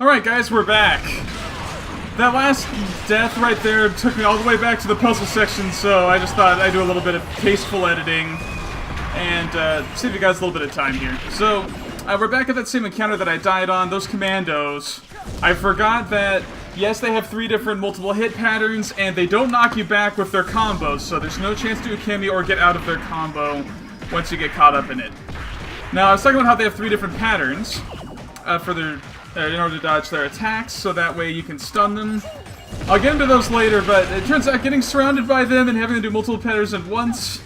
Alright guys, we're back. That last death right there took me all the way back to the puzzle section, so I just thought I'd do a little bit of tasteful editing and save you guys a little bit of time here. So, we're back at that same encounter that I died on, those commandos. I forgot that, yes, they have 3 different multiple hit patterns, and they don't knock you back with their combos, so there's no chance to ukemi or get out of their combo once you get caught up in it. Now, I was talking about how they have 3 different patterns for their in order to dodge their attacks, so that way you can stun them. I'll get into those later, but it turns out getting surrounded by them and having to do multiple patterns at once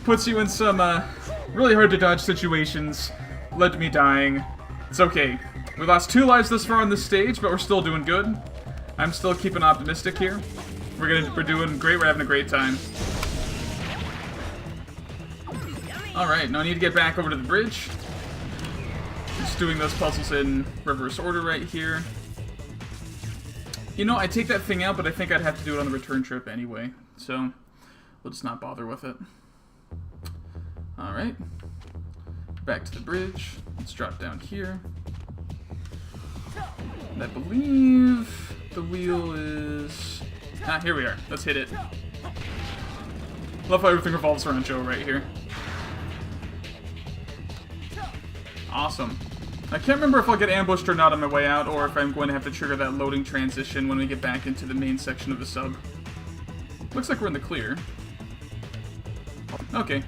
puts you in some really hard to dodge situations. Led to me dying. It's okay. We lost 2 lives this far on this stage, but we're still doing good. I'm still keeping optimistic here. We're doing great. We're having a great time. All right, now I need to get back over to the bridge. Just doing those puzzles in reverse order right here. You know, I take that thing out, but I think I'd have to do it on the return trip anyway. So, we'll just not bother with it. Alright. Back to the bridge. Let's drop down here. And I believe the wheel is... Ah, here we are. Let's hit it. Love how everything revolves around Joe right here. Awesome. I can't remember if I'll get ambushed or not on my way out, or if I'm going to have to trigger that loading transition when we get back into the main section of the sub. Looks like we're in the clear. Okay.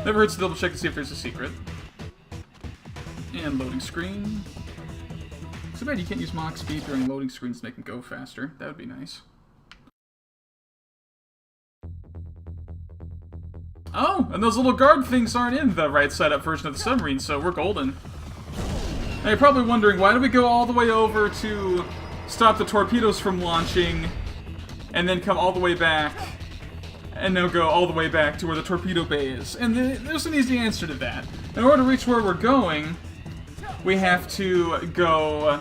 Never hurts to double check to see if there's a secret. And loading screen. Too bad you can't use Mach speed during loading screens to make them go faster. That would be nice. Oh, and those little guard things aren't in the right side up version of the submarine, so we're golden. Now you're probably wondering, why do we go all the way over to stop the torpedoes from launching, and then come all the way back, and now go all the way back to where the torpedo bay is? And there's an easy answer to that. In order to reach where we're going, we have to go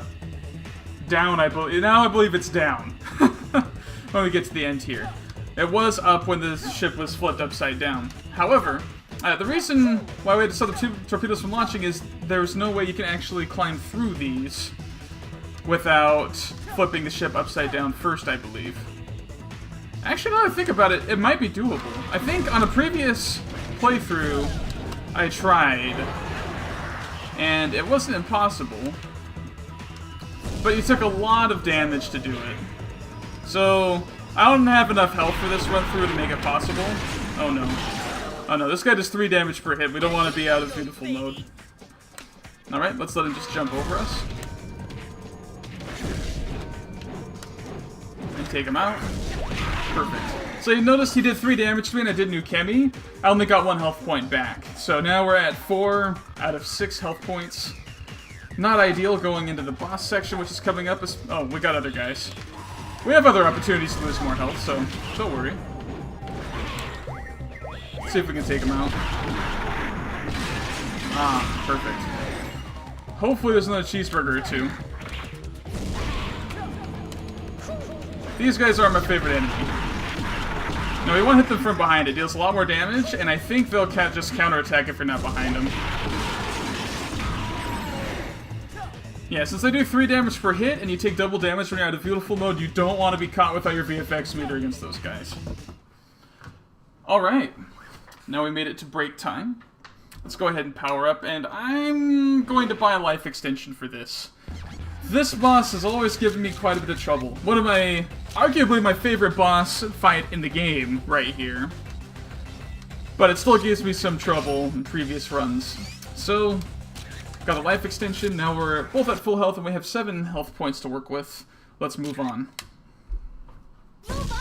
down, I believe. Now I believe it's down when we get to the end here. It was up when the ship was flipped upside down. However, the reason why we had to stop the torpedoes from launching is there's no way you can actually climb through these without flipping the ship upside down first, I believe. Actually, now that I think about it, it might be doable. I think on a previous playthrough, I tried, and it wasn't impossible, but you took a lot of damage to do it. So, I don't have enough health for this run through to make it possible. Oh no. Oh no, this guy does 3 damage per hit. We don't want to be out of Viewtiful mode. Alright, let's let him just jump over us. And take him out. Perfect. So you noticed he did 3 damage to me and I did ukemi. I only got 1 health point back. So now we're at 4 out of 6 health points. Not ideal going into the boss section, which is coming up. Oh, we got other guys. We have other opportunities to lose more health, so don't worry. Let's see if we can take him out. Ah, perfect. Hopefully there's another cheeseburger or 2. These guys are my favorite enemy. No, we want to hit them from behind. It deals a lot more damage, and I think they'll just counterattack if you're not behind them. Yeah, since they do 3 damage per hit, and you take double damage when you're out of Viewtiful mode, you don't want to be caught without your VFX meter against those guys. Alright. Now we made it to break time. Let's go ahead and power up, and I'm going to buy a life extension for this. This boss has always given me quite a bit of trouble. One of my, arguably my favorite boss fight in the game, right here. But it still gives me some trouble in previous runs. So, got a life extension, now we're both at full health and we have 7 health points to work with. Let's move on. Move on!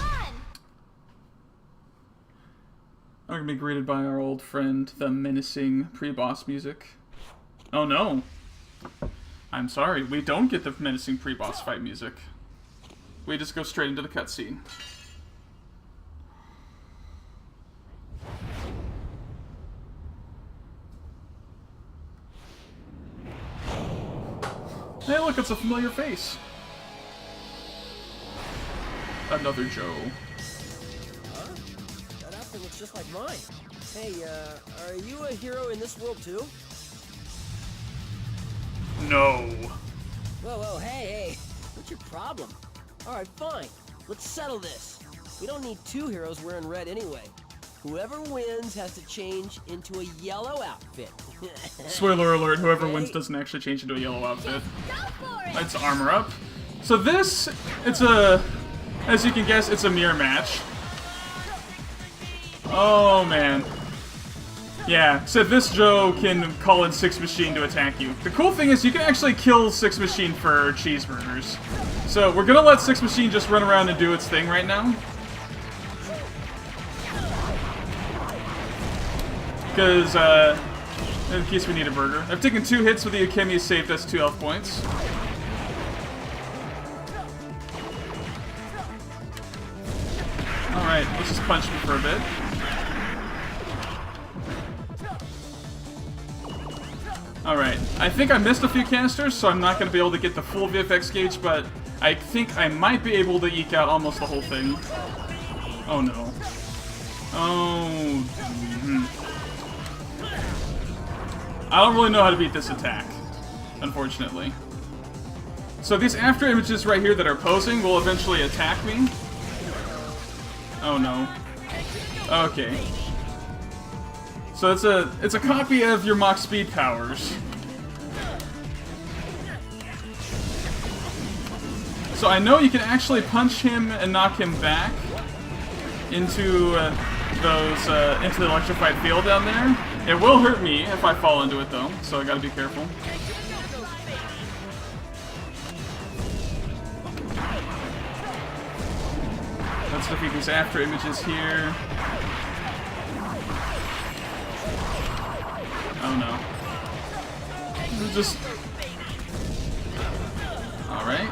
I'm gonna be greeted by our old friend, the menacing pre-boss music. Oh no! I'm sorry, we don't get the menacing pre-boss fight music. We just go straight into the cutscene. Hey look, it's a familiar face. Another Joe. Huh? That outfit looks just like mine. Hey, are you a hero in this world too? No. Whoa, hey. What's your problem? Alright, fine. Let's settle this. We don't need two heroes wearing red anyway. Whoever wins has to change into a yellow outfit. Spoiler alert, whoever wins doesn't actually change into a yellow outfit. Go for it! Let's armor up. So this, as you can guess, it's a mirror match. Oh man. Yeah, so this Joe can call in Six Machine to attack you. The cool thing is you can actually kill Six Machine for cheeseburgers. So we're gonna let Six Machine just run around and do its thing right now. Because, in case we need a burger. I've taken 2 hits with the Ukemi, saved us 2 health points. Alright, let's just punch him for a bit. Alright, I think I missed a few casters, so I'm not going to be able to get the full VFX gauge, but I think I might be able to eke out almost the whole thing. Oh no. Oh. I don't really know how to beat this attack, unfortunately. So these after images right here that are posing will eventually attack me. Oh no. Okay. So it's a copy of your Mach speed powers. So I know you can actually punch him and knock him back into into the electrified field down there. It will hurt me if I fall into it though, so I gotta be careful. Let's defeat these after images here. Oh no. Just... Alright.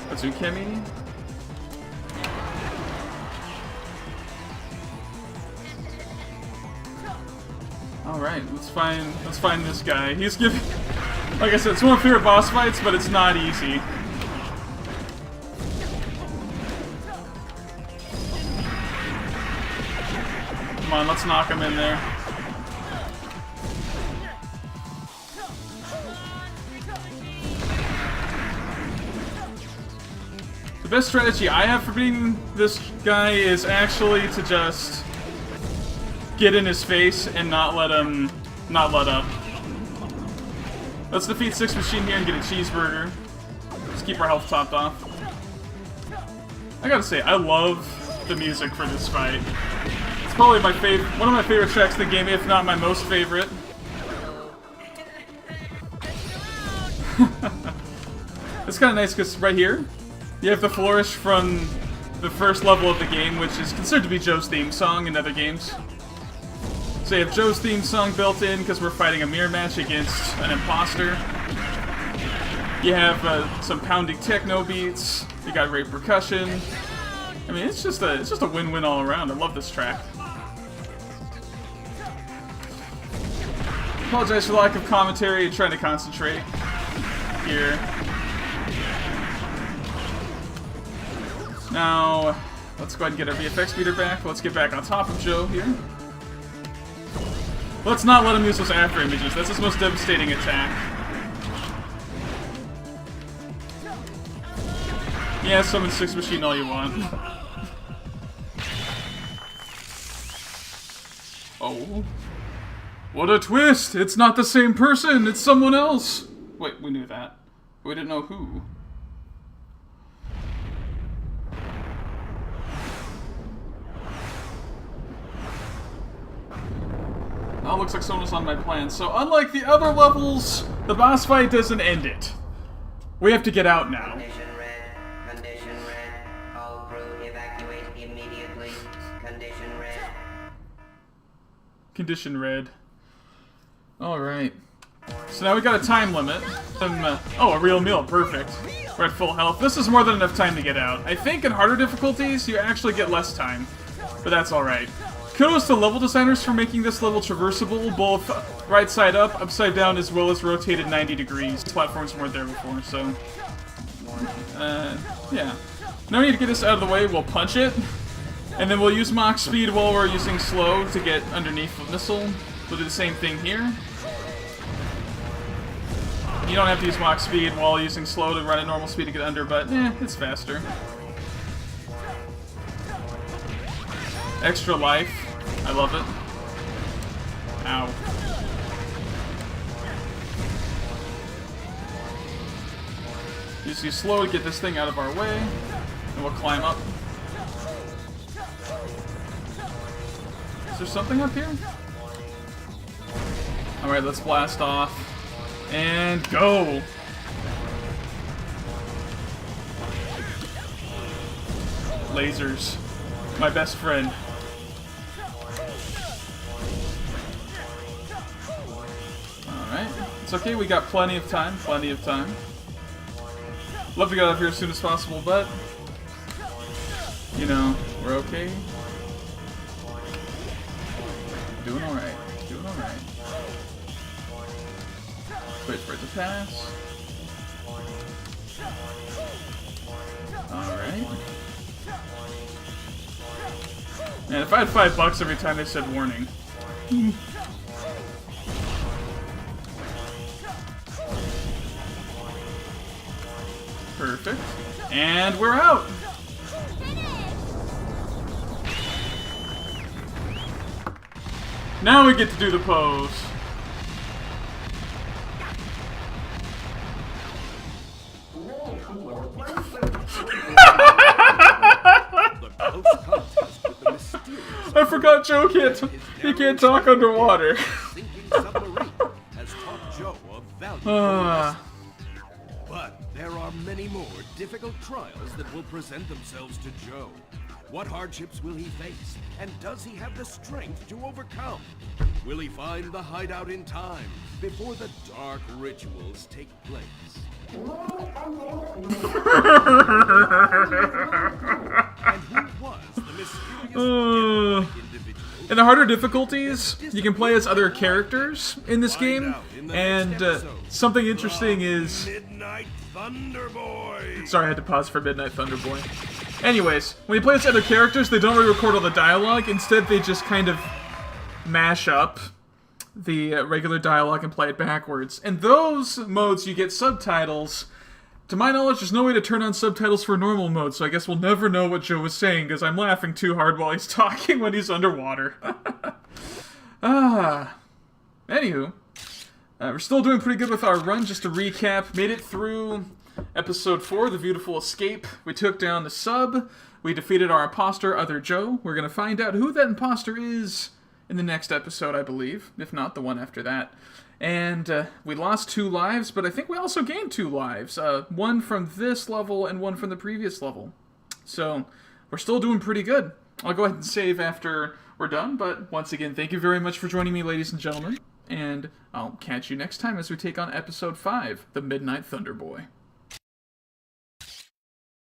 That's Ukemi. Alright, let's find this guy. He's giving... Like I said, it's one of my favorite boss fights, but it's not easy. Come on, let's knock him in there. The best strategy I have for beating this guy is actually to just get in his face and not let up. Let's defeat Six Machine here and get a cheeseburger. Just keep our health topped off. I gotta say, I love the music for this fight. It's probably one of my favorite tracks in the game, if not my most favorite. It's kind of nice because right here, you have the flourish from the first level of the game, which is considered to be Joe's theme song in other games. So you have Joe's theme song built in because we're fighting a mirror match against an imposter. You have some pounding techno beats. You got great percussion. I mean, it's just a win-win all around. I love this track. Apologize for the lack of commentary and trying to concentrate here. Now, let's go ahead and get our VFX meter back. Let's get back on top of Joe here. Let's not let him use those after images. That's his most devastating attack. Yeah, summon Six Machine all you want. Oh. What a twist! It's not the same person, it's someone else! Wait, we knew that. We didn't know who. Oh, looks like someone was on my plan. So unlike the other levels, the boss fight doesn't end it. We have to get out now. Condition red. Condition red. All crew evacuate immediately. Condition red. Condition red. Alright. So now we got a time limit. Oh, a real meal. Perfect. We're at full health. This is more than enough time to get out. I think in harder difficulties, you actually get less time. But that's alright. Kudos to level designers for making this level traversable, both right side up, upside down, as well as rotated 90 degrees. Platforms weren't there before, so... yeah. Now we need to get this out of the way, we'll punch it. And then we'll use Mach speed while we're using slow to get underneath the missile. We'll do the same thing here. you don't have to use Mach speed while using slow to run at normal speed to get under, but it's faster. Extra life. I love it. Ow. Use slow to get this thing out of our way, and we'll climb up. Is there something up here? Alright, let's blast off. And go! Lasers. My best friend. Alright. It's okay, we got plenty of time. Plenty of time. Love to get out of here as soon as possible, but... you know, we're okay. Doing alright. Doing alright. Wait for it to pass. Alright. Man, if I had $5 every time they said warning. Perfect. And we're out! Now we get to do the pose. I forgot Joe he can't talk underwater. But there are many more difficult trials that will present themselves to Joe. What hardships will he face, and does he have the strength to overcome? Will he find the hideout in time before the dark rituals take place? And who was the mysterious individual? In the harder difficulties, you can play as other characters in this game, and something interesting is... Midnight Thunder Boy. Sorry, I had to pause for Midnight Thunder Boy. Anyways, when you play as other characters, they don't really record all the dialogue. Instead, they just kind of mash up the regular dialogue and play it backwards. In those modes, you get subtitles. To my knowledge, there's no way to turn on subtitles for normal mode, so I guess we'll never know what Joe was saying, because I'm laughing too hard while he's talking when he's underwater. Anywho, we're still doing pretty good with our run. Just to recap, made it through episode 4, The Viewtiful Escape. We took down the sub. We defeated our imposter, Other Joe. We're going to find out who that imposter is in the next episode, I believe. If not, the one after that. And we lost 2 lives, but I think we also gained 2 lives. One from this level and one from the previous level. So, we're still doing pretty good. I'll go ahead and save after we're done, but once again, thank you very much for joining me, ladies and gentlemen. And I'll catch you next time as we take on episode 5, The Midnight Thunder Boy.